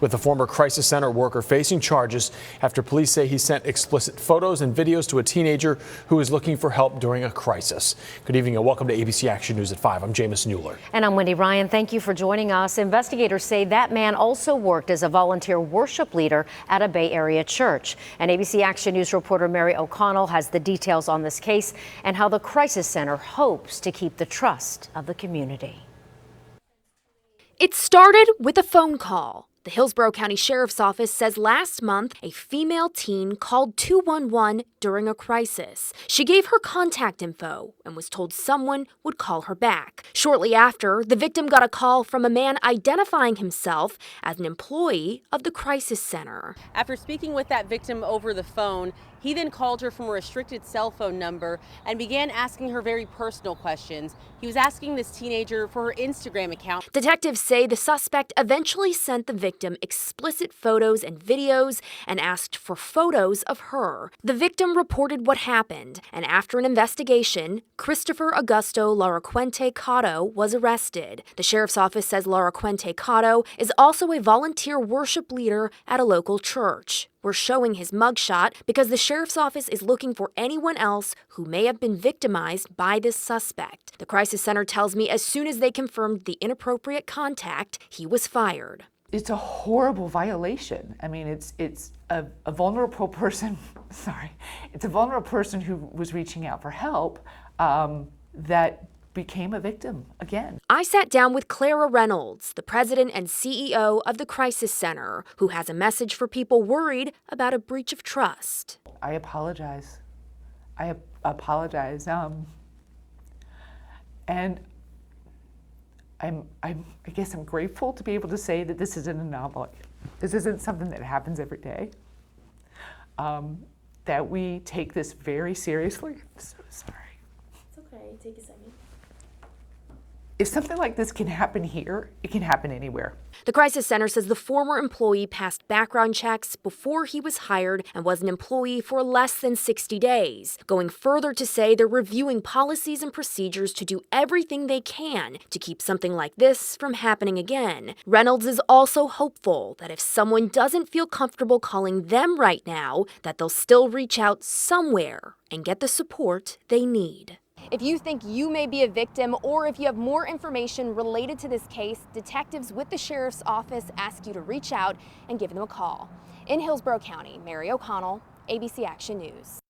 with the former crisis center worker facing charges after police say he sent explicit photos and videos to a teenager who was looking for help during a crisis. Good evening and welcome to ABC Action News at 5. I'm Jamison Mueller. And I'm Wendy Ryan. Thank you for joining us. Investigators say that man also worked as a volunteer worship leader at a Bay Area church. And ABC Action News reporter Mary O'Connell has the details on this case and how the crisis center hopes to keep the trust of the community. It started with a phone call. The Hillsborough County Sheriff's Office says last month a female teen called 211 during a crisis. She gave her contact info and was told someone would call her back. Shortly after, the victim got a call from a man identifying himself as an employee of the crisis center. After speaking with that victim over the phone, he then called her from a restricted cell phone number and began asking her very personal questions. He was asking this teenager for her Instagram account. Detectives say the suspect eventually sent the victim explicit photos and videos and asked for photos of her. The victim reported what happened, and after an investigation, Christopher Augusto Laracuente Cotto was arrested. The sheriff's office says Laracuente Cotto is also a volunteer worship leader at a local church. We're showing his mugshot because the sheriff's office is looking for anyone else who may have been victimized by this suspect. The crisis center tells me as soon as they confirmed the inappropriate contact, he was fired. It's a horrible violation. I mean, it's a vulnerable person, it's a vulnerable person who was reaching out for help that became a victim again. I sat down with Clara Reynolds, the president and CEO of the Crisis Center, who has a message for people worried about a breach of trust. I apologize. I apologize. And I guess I'm grateful to be able to say that this isn't an anomaly. This isn't something that happens every day. That we take this very seriously. I'm so sorry. It's okay. Take a second. If something like this can happen here, it can happen anywhere. The Crisis Center says the former employee passed background checks before he was hired and was an employee for less than 60 days, going further to say they're reviewing policies and procedures to do everything they can to keep something like this from happening again. Reynolds is also hopeful that if someone doesn't feel comfortable calling them right now, that they'll still reach out somewhere and get the support they need. If you think you may be a victim or if you have more information related to this case, detectives with the sheriff's office ask you to reach out and give them a call. In Hillsborough County, Mary O'Connell, ABC Action News.